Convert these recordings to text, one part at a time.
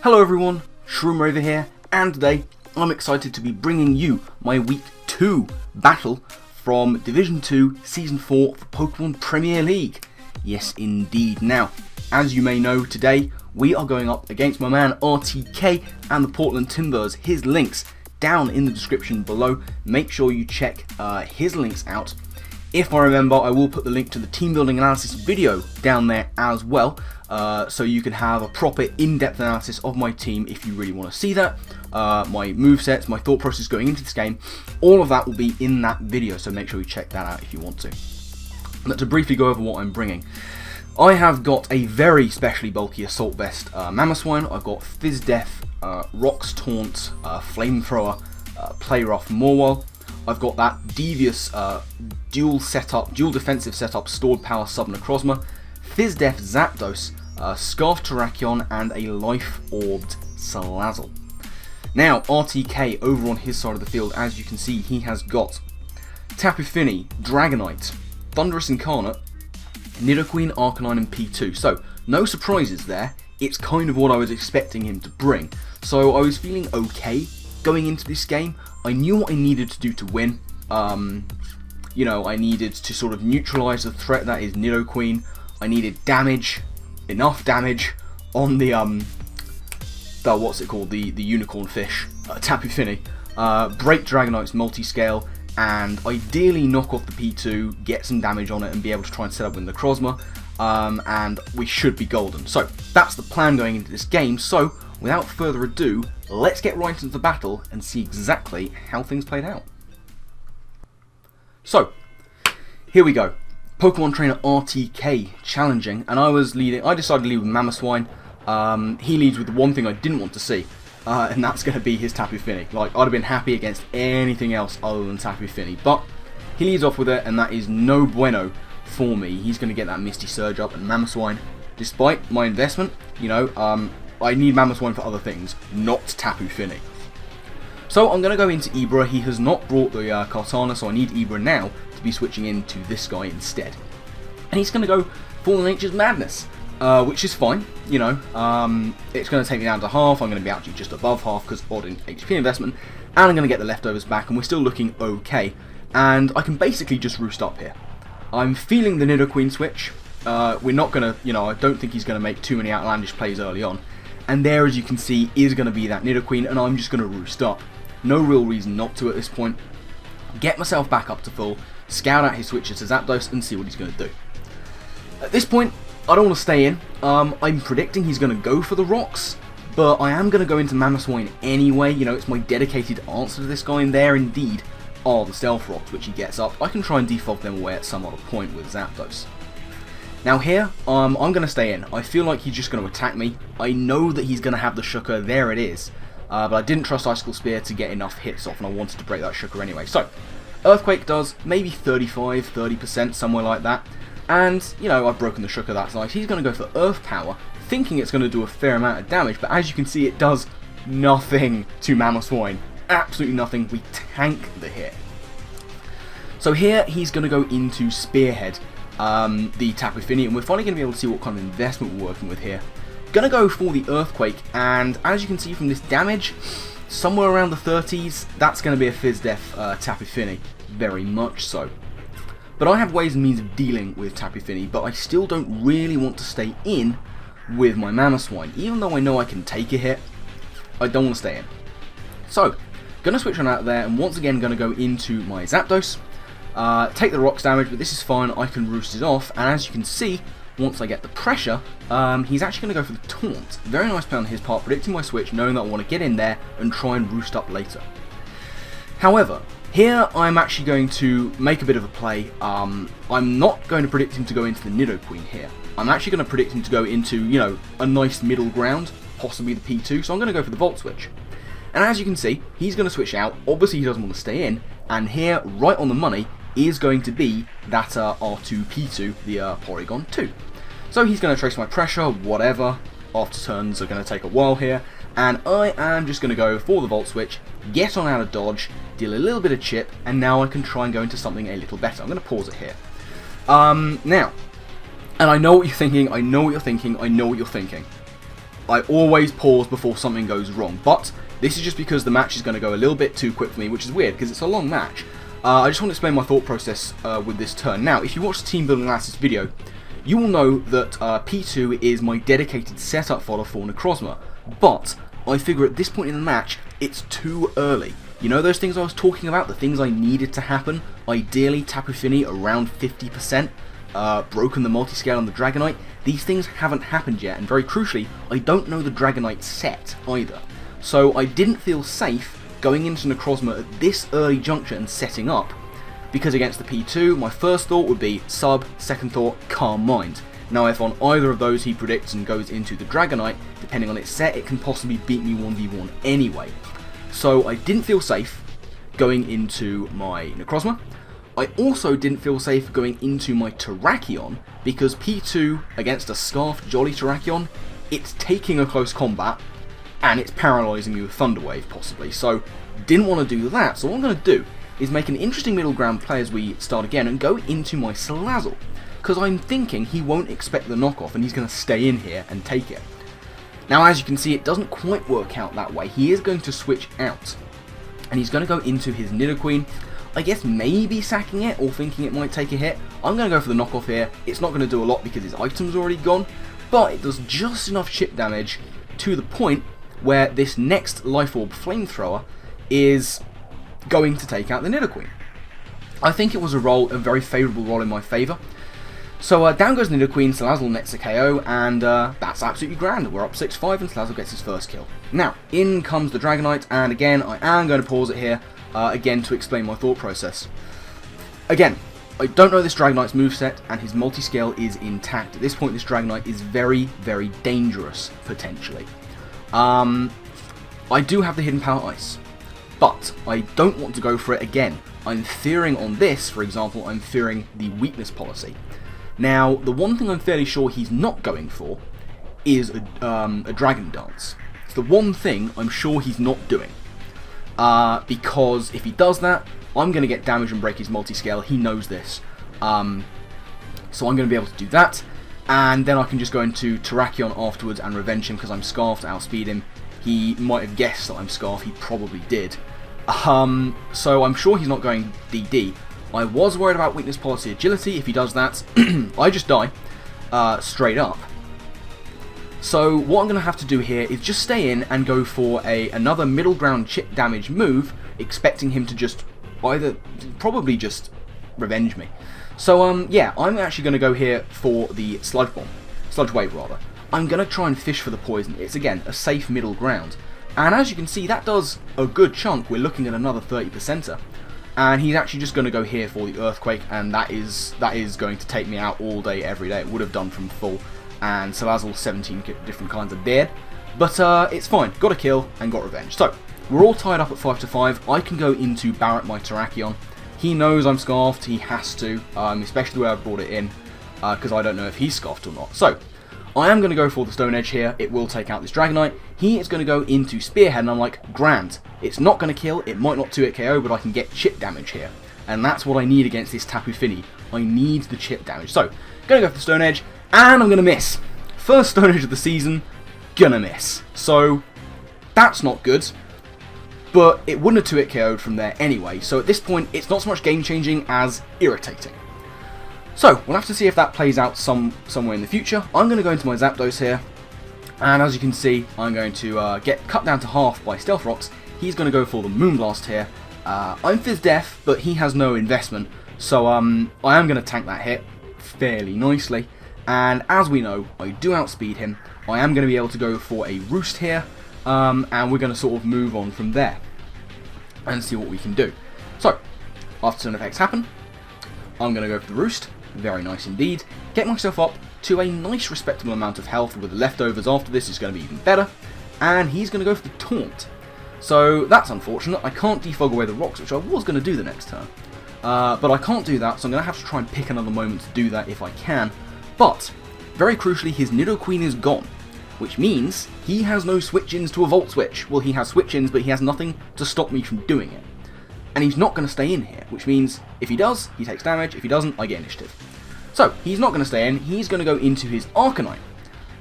Hello everyone, Shroomraver here, and today I'm excited to be bringing you my Week 2 battle from Division 2 Season 4 for Pokemon Premier League. Yes indeed. Now, as you may know, today we are going up against my man RTK and the Portland Timburrs. His links down in the description below. Make sure you check his links out. If I remember, I will put the link to the team building analysis video down there as well, so you can have a proper in-depth analysis of my team if you really want to see that. My movesets, my thought process going into this game, all of that will be in that video, so make sure you check that out if you want to. But to briefly go over what I'm bringing, I have got a very specially bulky Assault Vest Mamoswine. I've got Fizz Def, Rocks Taunt, Flamethrower, Play Rough Morwell. I've got that devious dual defensive setup, Stored Power Subnecrozma, Fizz Def Zapdos, Scarf Terrakion, and a Life Orbed Salazzle. Now, RTK over on his side of the field, as you can see, he has got Tapu Fini, Dragonite, Thunderous Incarnate, Nidoqueen, Arcanine, and P2. So, no surprises there. It's kind of what I was expecting him to bring. So, I was feeling okay going into this game. I knew what I needed to do to win. You know, I needed to sort of neutralise the threat that is Nidoqueen. I needed damage, enough damage on the what's it called, the unicorn fish, Tapu Fini. Break Dragonite's multi-scale, and ideally knock off the P2, get some damage on it, and be able to try and set up with Necrozma. And we should be golden. So that's the plan going into this game. So without further ado, let's get right into the battle and see exactly how things played out. So, here we go. Pokemon Trainer RTK challenging, and I decided to lead with Mamoswine. He leads with the one thing I didn't want to see, and that's going to be his Tapu Fini. Like, I'd have been happy against anything else other than Tapu Fini, but he leads off with it, and that is no bueno for me. He's going to get that Misty Surge up, and Mamoswine, despite my investment, you know, I need Mamoswine for other things, not Tapu Fini. So I'm going to go into Ibra. He has not brought the Kartana, so I need Ibra now to be switching into this guy instead. And he's going to go for Nature's Madness, which is fine, you know. It's going to take me down to half. I'm going to be actually just above half because odd in HP investment, and I'm going to get the leftovers back, and we're still looking okay. And I can basically just roost up here. I'm feeling the Nidoqueen switch. We're not going to, you know, I don't think he's going to make too many outlandish plays early on. And there, as you can see, is going to be that Nidoqueen, and I'm just going to roost up. No real reason not to at this point. Get myself back up to full, scout out his switches to Zapdos, and see what he's going to do. At this point, I don't want to stay in. I'm predicting he's going to go for the rocks, but I am going to go into Mamoswine anyway. You know, it's my dedicated answer to this guy, and there indeed are the Stealth Rocks, which he gets up. I can try and defog them away at some other point with Zapdos. Now here, I'm going to stay in. I feel like he's just going to attack me. I know that he's going to have the Shooker. There it is. But I didn't trust Icicle Spear to get enough hits off, and I wanted to break that Shooker anyway. So, Earthquake does maybe 30%, somewhere like that. And, you know, I've broken the Shooker, that's nice. He's going to go for Earth Power, thinking it's going to do a fair amount of damage, but as you can see, it does nothing to Mamoswine. Absolutely nothing. We tank the hit. So here, he's going to go into Spearhead, the Tapu Fini, and we're finally going to be able to see what kind of investment we're working with here. Gonna go for the Earthquake, and as you can see from this damage, somewhere around the 30s, that's going to be a Fizz Def Tapu Fini, very much so. But I have ways and means of dealing with Tapu Fini, but I still don't really want to stay in with my Mamoswine. Even though I know I can take a hit, I don't want to stay in. So, gonna switch on out there, and once again gonna go into my Zapdos. Take the rocks damage, but this is fine, I can roost it off, and as you can see, once I get the pressure, he's actually going to go for the Taunt. Very nice play on his part, predicting my switch, knowing that I want to get in there and try and roost up later. However, here I'm actually going to make a bit of a play. I'm not going to predict him to go into the Nidoqueen here. I'm actually going to predict him to go into, you know, a nice middle ground, possibly the P2, so I'm going to go for the Volt Switch. And as you can see, he's going to switch out. Obviously he doesn't want to stay in, and here, right on the money, is going to be that R2-P2, the Porygon 2. So he's going to trace my pressure, whatever. After turns are going to take a while here, and I am just going to go for the Volt Switch, get on out of dodge, deal a little bit of chip, and now I can try and go into something a little better. I'm going to pause it here. Now, and I know what you're thinking, I know what you're thinking, I know what you're thinking. I always pause before something goes wrong, but this is just because the match is going to go a little bit too quick for me, which is weird because it's a long match. I just want to explain my thought process with this turn. Now, if you watch the team building analysis video, you will know that P2 is my dedicated setup fodder for Newcrustle, but I figure at this point in the match, it's too early. You know those things I was talking about, the things I needed to happen? Ideally, Tapu Fini around 50%, broken the multi-scale on the Dragonite. These things haven't happened yet, and very crucially, I don't know the Dragonite set either. So I didn't feel safe going into Newcrustle at this early juncture and setting up, because against the P2, my first thought would be sub, second thought, calm mind. Now if on either of those he predicts and goes into the Dragonite, depending on its set, it can possibly beat me 1v1 anyway. So I didn't feel safe going into my Newcrustle. I also didn't feel safe going into my Terrakion, because P2 against a Scarfed Jolly Terrakion, it's taking a close combat, and it's paralysing me with Thunder Wave possibly. So didn't want to do that, so what I'm going to do is make an interesting middle ground play as we start again and go into my Salazzle, because I'm thinking he won't expect the knockoff and he's going to stay in here and take it. Now as you can see, it doesn't quite work out that way. He is going to switch out and he's going to go into his Nidoqueen, I guess maybe sacking it or thinking it might take a hit. I'm going to go for the knockoff here. It's not going to do a lot because his item's already gone, but it does just enough chip damage to the point where this next Life Orb Flamethrower is going to take out the Nidoqueen. I think it was a very favourable roll in my favour. So down goes Nidoqueen, Salazzle nets a KO, and that's absolutely grand. We're up 6-5 and Salazzle gets his first kill. Now, in comes the Dragonite, and again, I am going to pause it here, again to explain my thought process. Again, I don't know this Dragonite's moveset, and his multi-scale is intact. At this point, this Dragonite is very, very dangerous, potentially. I do have the Hidden Power Ice, but I don't want to go for it again. I'm fearing on this, for example, I'm fearing the weakness policy. Now, the one thing I'm fairly sure he's not going for is a Dragon Dance. It's the one thing I'm sure he's not doing. Because if he does that, I'm going to get damage and break his multi-scale. He knows this. So I'm going to be able to do that. And then I can just go into Terrakion afterwards and revenge him because I'm Scarfed to outspeed him. He might have guessed that I'm Scarfed. He probably did. So I'm sure he's not going DD. I was worried about weakness policy agility. If he does that, I just die straight up. So what I'm going to have to do here is just stay in and go for another middle ground chip damage move, expecting him to just probably just revenge me. So yeah, I'm actually going to go here for the Sludge Bomb, Sludge Wave rather. I'm going to try and fish for the poison. It's again a safe middle ground. And as you can see, that does a good chunk. We're looking at another 30%er. And he's actually just going to go here for the Earthquake, and that is going to take me out all day, every day. It would have done from full, and Salazzle 17 different kinds of dead. But it's fine. Got a kill and got revenge. So we're all tied up at 5-5. I can go into Barret my Terrakion. He knows I'm Scarfed. He has to, especially where I brought it in, because I don't know if he's Scarfed or not. So I am going to go for the Stone Edge here. It will take out this Dragonite. He is going to go into Spearhead, and I'm like, grand. It's not going to kill. It might not 2-hit KO, but I can get chip damage here. And that's what I need against this Tapu Fini. I need the chip damage. So, going to go for the Stone Edge, and I'm going to miss. First Stone Edge of the season, gonna miss. So, that's not good. But it wouldn't have 2-hit KO'd from there anyway. So at this point, it's not so much game-changing as irritating. So, we'll have to see if that plays out somewhere in the future. I'm going to go into my Zapdos here. And as you can see, I'm going to get cut down to half by Stealth Rocks. He's going to go for the Moonblast here. I'm Fizz Def, but he has no investment. So I am going to tank that hit fairly nicely. And as we know, I do outspeed him. I am going to be able to go for a Roost here. And we're going to sort of move on from there. And see what we can do. So, after turn effects happen, I'm going to go for the Roost. Very nice indeed. Get myself up to a nice respectable amount of health with the leftovers after this is going to be even better. And he's going to go for the Taunt. So that's unfortunate. I can't defog away the rocks, which I was going to do the next turn. But I can't do that, so I'm going to have to try and pick another moment to do that if I can. But, very crucially, his Nidoqueen is gone. Which means he has no switch-ins to a Volt Switch. Well, he has switch-ins, but he has nothing to stop me from doing it. And he's not going to stay in here, which means if he does, he takes damage. If he doesn't, I get initiative. So, he's not going to stay in. He's going to go into his Arcanine.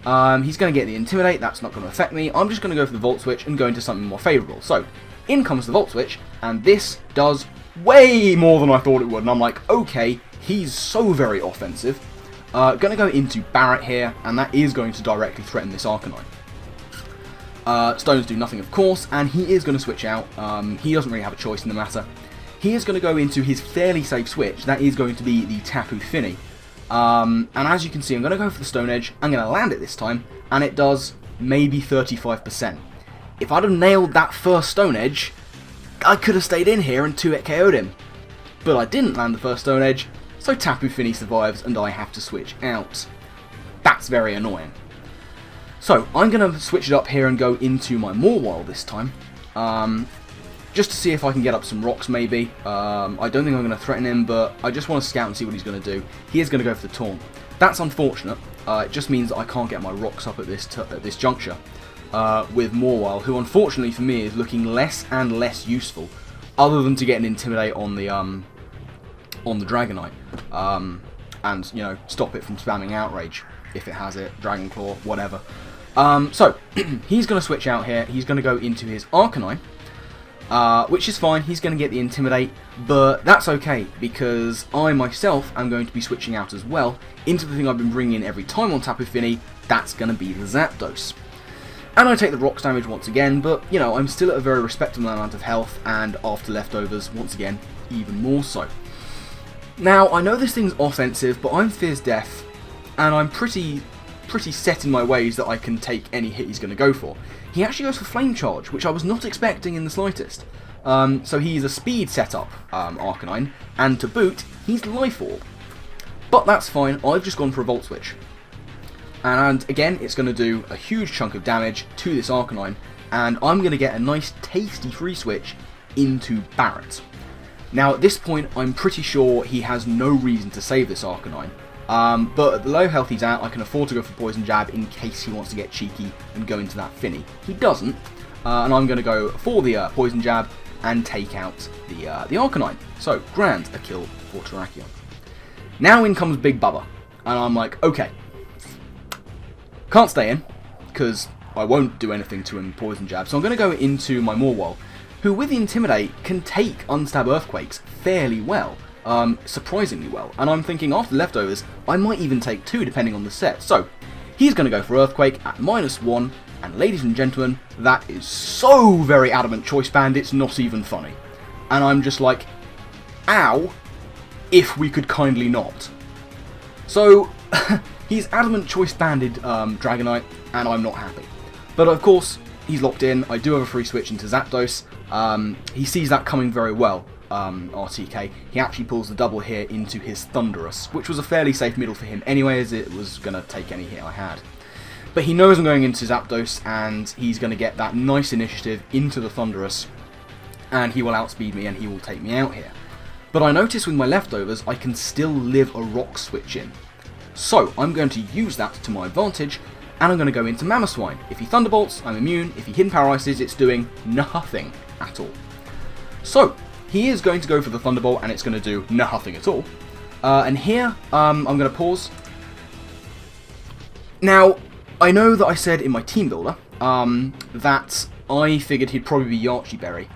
He's going to get the Intimidate, that's not going to affect me. I'm just going to go for the Volt Switch and go into something more favourable. So, in comes the Volt Switch, and this does way more than I thought it would. And I'm like, okay, he's so very offensive. Going to go into Barret here, and that is going to directly threaten this Arcanine. Stones do nothing, of course, and he is going to switch out. He doesn't really have a choice in the matter. He is going to go into his fairly safe switch. That is going to be the Tapu Fini. And as you can see, I'm going to go for the Stone Edge. I'm going to land it this time, and it does maybe 35%. If I'd have nailed that first Stone Edge, I could have stayed in here and 2-hit KO'd him. But I didn't land the first Stone Edge, so Tapu Fini survives and I have to switch out. That's very annoying. So, I'm going to switch it up here and go into my Mawile this time. Just to see if I can get up some rocks maybe. I don't think I'm going to threaten him, but I just want to scout and see what he's going to do. He is going to go for the Taunt. That's unfortunate. It just means that I can't get my rocks up at this juncture. With Mawile, who unfortunately for me is looking less and less useful, other than to get an Intimidate on the Dragonite, and you know, stop it from spamming Outrage if it has it, Dragon Claw, whatever. So he's going to switch out here. He's going to go into his Arcanine, which is fine. He's going to get the Intimidate, but that's okay because I myself am going to be switching out as well into the thing I've been bringing in every time on Tapu Fini. That's going to be the Zapdos. And I take the rocks damage once again, but, you know, I'm still at a very respectable amount of health, and after leftovers, once again, even more so. Now, I know this thing's offensive, but I'm Fierce Death, and I'm pretty set in my ways that I can take any hit he's going to go for. He actually goes for Flame Charge, which I was not expecting in the slightest. So he's a speed setup, Arcanine, and to boot, he's Life Orb. But that's fine, I've just gone for a Volt Switch. And again, it's going to do a huge chunk of damage to this Arcanine, and I'm going to get a nice tasty free switch into Barret. Now at this point, I'm pretty sure he has no reason to save this Arcanine, but at the low health he's at, I can afford to go for Poison Jab in case he wants to get cheeky and go into that Fini. He doesn't, and I'm going to go for the Poison Jab and take out the Arcanine. So, grand, a kill for Terrakion. Now in comes Big Bubba, and I'm like, okay. Can't stay in, because I won't do anything to him Poison Jab, so I'm going to go into my Mawile, who with the Intimidate can take Unstab Earthquakes fairly well, surprisingly well, and I'm thinking after leftovers, I might even take 2 depending on the set. So, he's going to go for Earthquake at -1, and ladies and gentlemen, that is so very Adamant Choice Band, it's not even funny. And I'm just like, ow, if we could kindly not. So, he's Adamant Choice Banded Dragonite, and I'm not happy. But of course, he's locked in. I do have a free switch into Zapdos. He sees that coming very well, RTK. He actually pulls the double here into his Thundurus, which was a fairly safe middle for him anyway, as it was going to take any hit I had. But he knows I'm going into Zapdos, and he's going to get that nice initiative into the Thundurus, and he will outspeed me, and he will take me out here. But I notice with my leftovers, I can still live a Rock Switch in. So, I'm going to use that to my advantage, and I'm going to go into Mamoswine. If he Thunderbolts, I'm immune. If he Hidden Paralyzes, it's doing nothing at all. So, he is going to go for the Thunderbolt, and it's going to do nothing at all. And here, I'm going to pause. Now, I know that I said in my team builder that I figured he'd probably be Archieberry.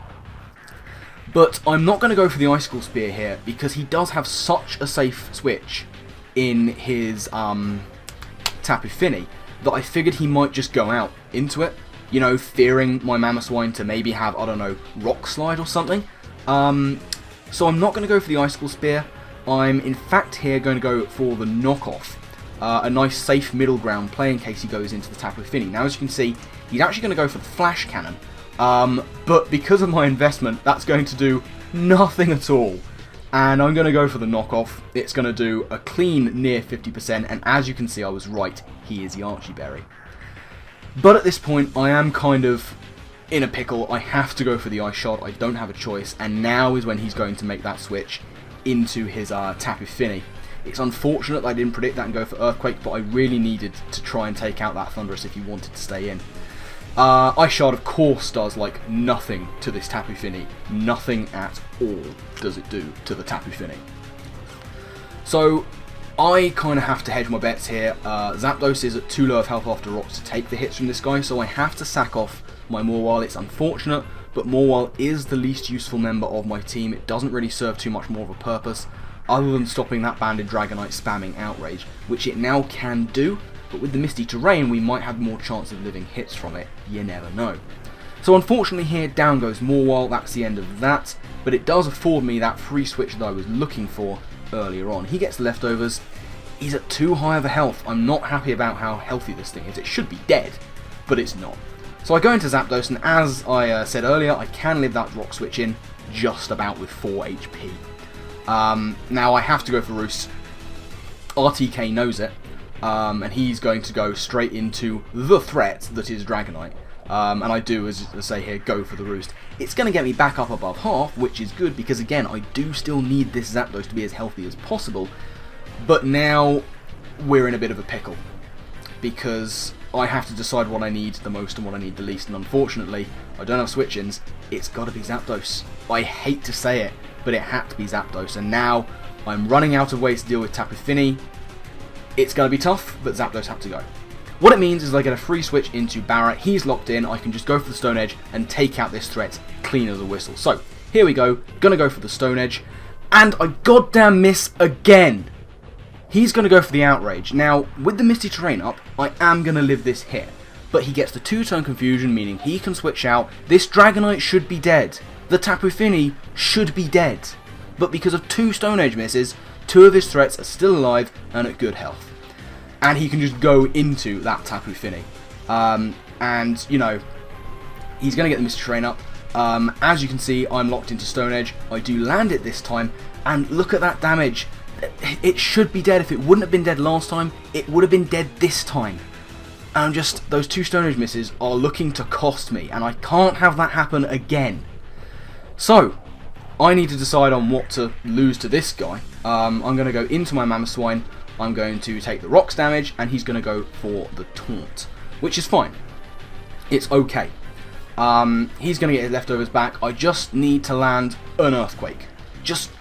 But I'm not going to go for the Icicle Spear here, because he does have such a safe switch in his Tapu Fini that I figured he might just go out into it, you know, fearing my Mamoswine to maybe have, I don't know, Rock Slide or something. So I'm not going to go for the Icicle Spear. I'm in fact here going to go for the Knockoff, a nice safe middle ground play in case he goes into the Tapu Fini. Now as you can see, he's actually going to go for the Flash Cannon, but because of my investment, that's going to do nothing at all. And I'm going to go for the Knockoff. It's going to do a clean near 50%, and as you can see, I was right, he is the Archieberry. But at this point, I am kind of in a pickle. I have to go for the Ice Shot, I don't have a choice, and now is when he's going to make that switch into his Tapu Fini. It's unfortunate that I didn't predict that and go for Earthquake, but I really needed to try and take out that Thundurus if he wanted to stay in. Ice Shard, of course, does like nothing to this Tapu Fini. Nothing at all does it do to the Tapu Fini. So, I kind of have to hedge my bets here. Zapdos is at too low of health after rocks to take the hits from this guy, so I have to sack off my Morwile. It's unfortunate, but Morwile is the least useful member of my team. It doesn't really serve too much more of a purpose, other than stopping that Banded Dragonite spamming Outrage, which it now can do, but with the Misty Terrain we might have more chance of living hits from it. You never know. So unfortunately here, down goes Morwile. That's the end of that, but it does afford me that free switch that I was looking for earlier on. He gets leftovers. He's at too high of a health. I'm not happy about how healthy this thing is. It should be dead, but it's not. So I go into Zapdos, and as I said earlier, I can live that rock switch in just about with 4 HP. Now I have to go for Roost. RTK knows it, and he's going to go straight into the threat that is Dragonite. And I do, as I say here, go for the Roost. It's going to get me back up above half, which is good, because again, I do still need this Zapdos to be as healthy as possible. But now we're in a bit of a pickle, because I have to decide what I need the most and what I need the least, and unfortunately, I don't have switch-ins. It's got to be Zapdos. I hate to say it, but it had to be Zapdos, and now I'm running out of ways to deal with Tapu Fini. It's going to be tough, but Zapdos had to go. What it means is I get a free switch into Barrett. He's locked in. I can just go for the Stone Edge and take out this threat clean as a whistle. So, here we go. Gonna go for the Stone Edge, and I goddamn miss again. He's going to go for the Outrage. Now, with the Misty Terrain up, I am going to live this hit. But he gets the 2-turn confusion, meaning he can switch out. This Dragonite should be dead. The Tapu Fini should be dead. But because of 2 Stone Edge misses, 2 of his threats are still alive and at good health. And he can just go into that Tapu Fini. And, you know, he's going to get the Misty Terrain up. As you can see, I'm locked into Stone Edge. I do land it this time. And look at that damage. It should be dead. If it wouldn't have been dead last time, it would have been dead this time. And just those 2 Stone Edge misses are looking to cost me, and I can't have that happen again. So, I need to decide on what to lose to this guy. I'm going to go into my Mamoswine. I'm going to take the rocks damage, and he's going to go for the taunt, which is fine. It's okay. He's going to get his leftovers back. I just need to land an Earthquake. Just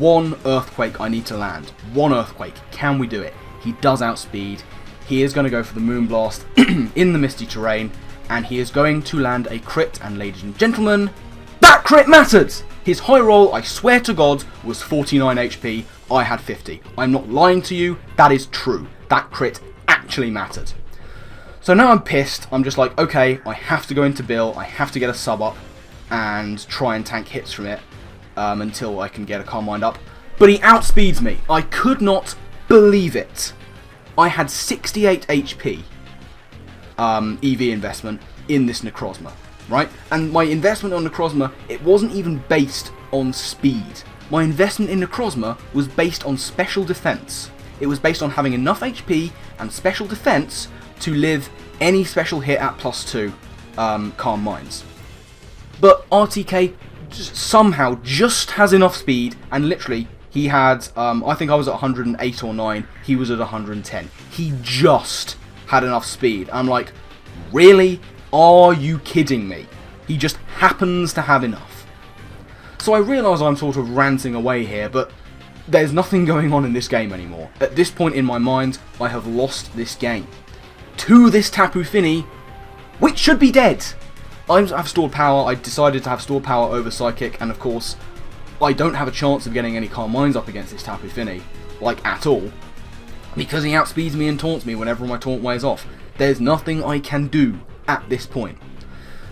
one Earthquake I need to land. One Earthquake. Can we do it? He does outspeed. He is going to go for the Moonblast in the Misty Terrain, and he is going to land a crit, and ladies and gentlemen, that crit mattered! His high roll, I swear to God, was 49 HP. I had 50. I'm not lying to you. That is true. That crit actually mattered. So now I'm pissed. I'm just like, okay, I have to go into Bill. I have to get a sub up and try and tank hits from it. Until I can get a Calm Mind up. But he outspeeds me. I could not believe it. I had 68 HP EV investment in this Necrozma, right? And my investment on Necrozma, it wasn't even based on speed. My investment in Necrozma was based on special defense. It was based on having enough HP and special defense to live any special hit at +2 Calm Minds. But RTK somehow just has enough speed, and literally he had I think I was at 108 or 9, he was at 110. He just had enough speed. I'm like, really? Are you kidding me? He just happens to have enough. So I realise I'm sort of ranting away here, but there's nothing going on in this game anymore. At this point in my mind, I have lost this game to this Tapu Fini, which should be dead. I have stored power. I decided to have stored power over Psychic, and of course, I don't have a chance of getting any Calm Minds up against this Tapu Fini, like at all, because he outspeeds me and taunts me whenever my taunt wears off. There's nothing I can do at this point.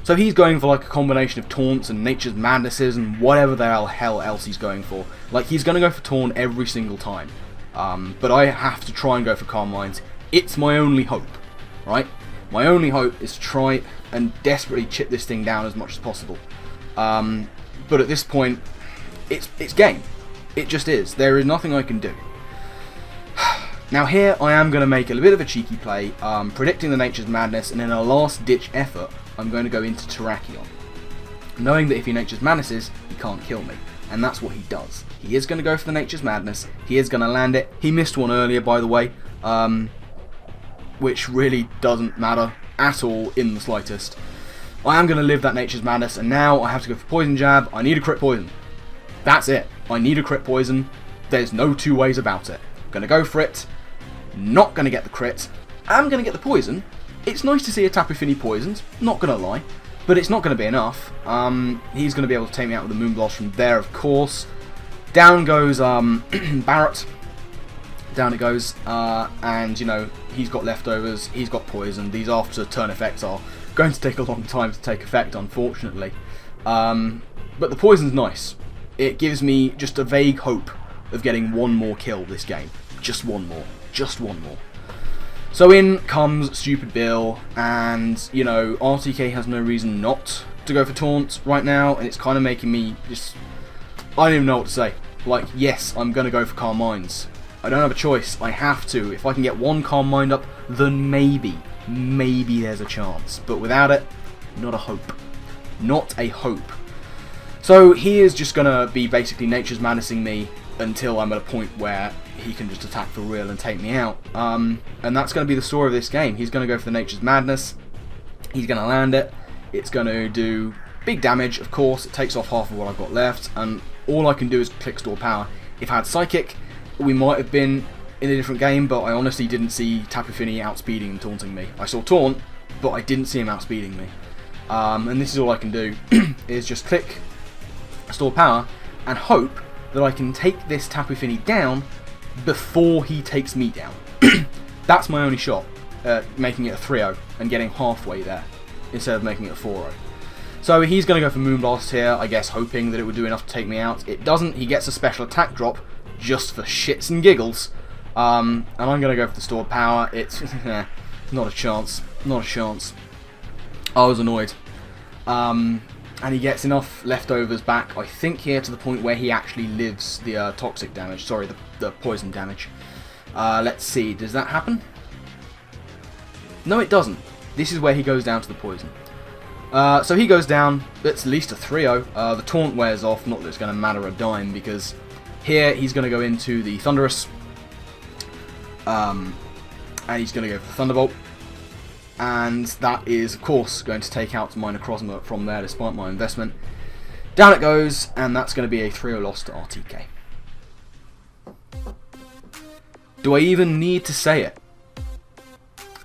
So he's going for like a combination of taunts and Nature's Madnesses and whatever the hell else he's going for. Like, he's going to go for taunt every single time. But I have to try and go for Calm Minds. It's my only hope, right? My only hope is to try and desperately chip this thing down as much as possible. But at this point, it's game. It just is. There is nothing I can do. Now here, I am going to make a bit of a cheeky play, predicting the Nature's Madness, and in a last-ditch effort, I'm going to go into Terrakion, knowing that if he Nature's Madnesses, he can't kill me. And that's what he does. He is going to go for the Nature's Madness. He is going to land it. He missed one earlier, by the way, which really doesn't matter at all in the slightest. I am going to live that Nature's Madness, and now I have to go for Poison Jab. I need a crit poison. That's it. I need a crit poison. There's no two ways about it. Going to go for it. Not going to get the crit. I'm going to get the poison. It's nice to see a Tapu Fini poisoned, not going to lie. But it's not going to be enough. He's going to be able to take me out with a Moonblast from there, of course. Down goes Barrett. Down it goes. And, you know, he's got leftovers. He's got poison. These after turn effects are going to take a long time to take effect, unfortunately. But the poison's nice. It gives me just a vague hope of getting one more kill this game. Just one more. Just one more. So in comes Stupid Bill, and, you know, RTK has no reason not to go for Taunt right now, and it's kind of making me just... I don't even know what to say. Like, yes, I'm going to go for Calm Minds. I don't have a choice. I have to. If I can get one Calm Mind up, then maybe there's a chance. But without it, not a hope. Not a hope. So he is just going to be basically Nature's Madnessing me until I'm at a point where he can just attack for real and take me out. And that's going to be the story of this game. He's going to go for the Nature's Madness. He's going to land it. It's going to do big damage, of course. It takes off half of what I've got left. And all I can do is click Store Power. If I had Psychic, we might have been in a different game, but I honestly didn't see Tapu Fini outspeeding and taunting me. I saw Taunt, but I didn't see him outspeeding me. And this is all I can do, is just click Store Power and hope that I can take this Tapu Fini down before he takes me down. That's my only shot at making it a 3-0 and getting halfway there instead of making it a 4-0. So he's going to go for Moonblast here, I guess hoping that it would do enough to take me out. It doesn't. He gets a special attack drop just for shits and giggles. And I'm going to go for the Stored Power. It's not a chance. Not a chance. I was annoyed. And he gets enough leftovers back, I think, here to the point where he actually lives the toxic damage. Sorry, the poison damage. Let's see, does that happen? No, it doesn't. This is where he goes down to the poison. So he goes down. It's at least a 3-0. The taunt wears off, not that it's going to matter a dime, because here he's going to go into the Thunderous. And he's going to go for the Thunderbolt. And that is, of course, going to take out my Necrozma from there, despite my investment. Down it goes, and that's going to be a 3-0 loss to RTK. Do I even need to say it?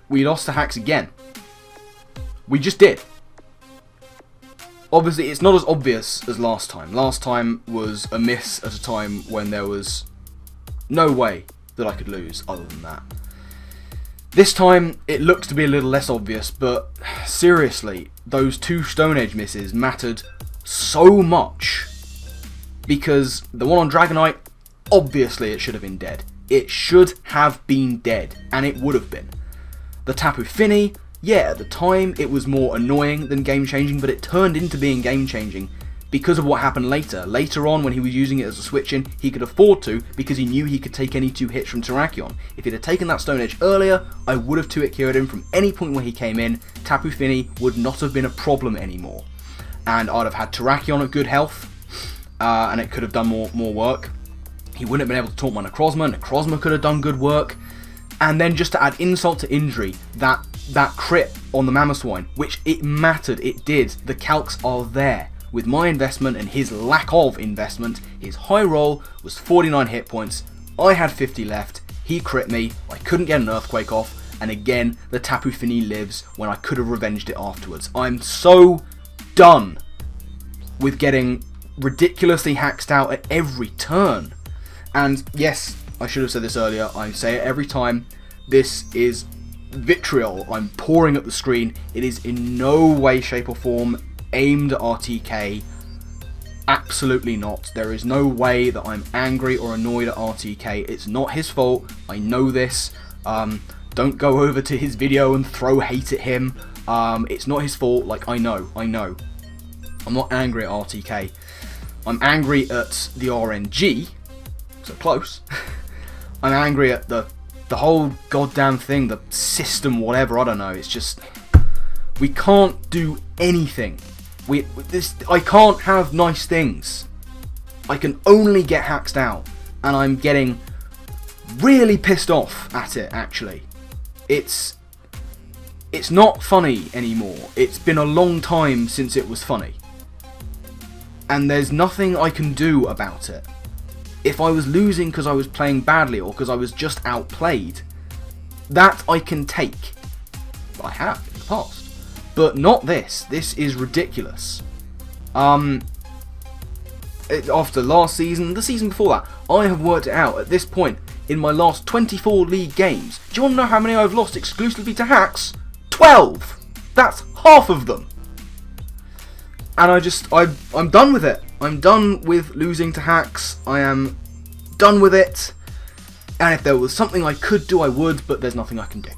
We lost to Hacks again. We just did. Obviously, it's not as obvious as last time. Last time was a miss at a time when there was no way that I could lose other than that. This time, it looks to be a little less obvious, but seriously, those two Stone Edge misses mattered so much. Because the one on Dragonite, obviously it should have been dead. It should have been dead, and it would have been. The Tapu Fini, yeah, at the time it was more annoying than game-changing, but it turned into being game-changing because of what happened later. Later on, when he was using it as a switch-in, he could afford to because he knew he could take any 2 hits from Terrakion. If he'd have taken that Stone Edge earlier, I would have 2-hit KO'd him from any point where he came in. Tapu Fini would not have been a problem anymore. And I'd have had Terrakion at good health, and it could have done more work. He wouldn't have been able to taunt my Necrozma. Necrozma could have done good work. And then just to add insult to injury, that crit on the Mamoswine, which it mattered, it did. The calcs are there. With my investment and his lack of investment, his high roll was 49 hit points. I had 50 left. He crit me. I couldn't get an Earthquake off. And again, the Tapu Fini lives when I could have revenged it afterwards. I'm so done with getting ridiculously hacked out at every turn. And yes, I should have said this earlier. I say it every time. This is vitriol I'm pouring at the screen. It is in no way, shape or form aimed at RTK. Absolutely not. There is no way that I'm angry or annoyed at RTK. It's not his fault. I know this. Don't go over to his video and throw hate at him. It's not his fault. Like, I know. I'm not angry at RTK. I'm angry at the RNG. So close. I'm angry at the whole goddamn thing, the system, whatever, I don't know. It's just, we can't do anything. I can't have nice things. I can only get hacked out, and I'm getting really pissed off at it, actually. It's not funny anymore. It's been a long time since it was funny. And there's nothing I can do about it. If I was losing because I was playing badly or because I was just outplayed, that I can take. I have in the past. But not this. This is ridiculous. After last season, the season before that, I have worked it out at this point in my last 24 league games. Do you want to know how many I've lost exclusively to hacks? 12! That's half of them. And I'm done with it. I'm done with losing to hacks. I am done with it. And if there was something I could do, I would, but there's nothing I can do.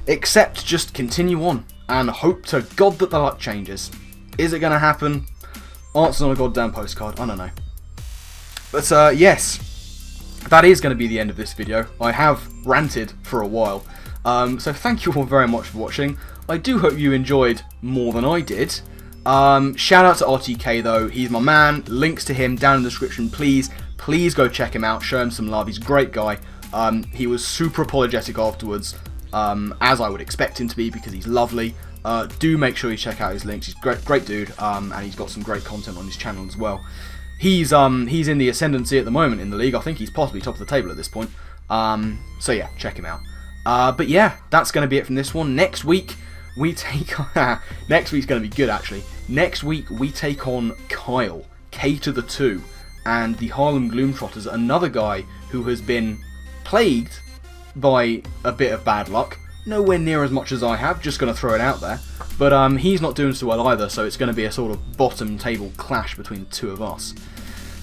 Except just continue on and hope to God that the luck changes. Is it going to happen? Answers on a goddamn postcard. I don't know. But yes, that is going to be the end of this video. I have ranted for a while. So thank you all very much for watching. I do hope you enjoyed more than I did. Shout out to RTK though. He's my man. Links to him down in the description. Please go check him out. Show him some love. He's a great guy. He was super apologetic afterwards. As I would expect him to be because he's lovely. Do make sure you check out his links. He's great dude, and he's got some great content on his channel as well. He's in the ascendancy at the moment in the league. I think he's possibly top of the table at this point. So yeah, check him out. But yeah, that's going to be it from this one. Next week we take next week's going to be good actually. Next week we take on Kyle, K to the 2, and the Harlem Gloomtrotters, another guy who has been plagued by a bit of bad luck. Nowhere near as much as I have, just going to throw it out there. But he's not doing so well either, so it's going to be a sort of bottom table clash between the two of us.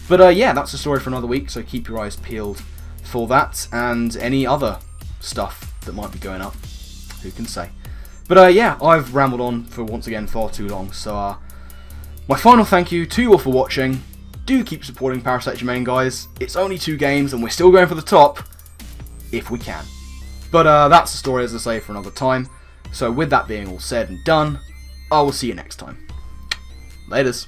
But yeah, that's the story for another week, so keep your eyes peeled for that and any other stuff that might be going up. Who can say? But yeah, I've rambled on for once again far too long, so my final thank you to you all for watching. Do keep supporting Parasect Germain, guys. It's only 2 games and we're still going for the top, if we can. But that's the story, as I say, for another time. So with that being all said and done, I will see you next time. Laters.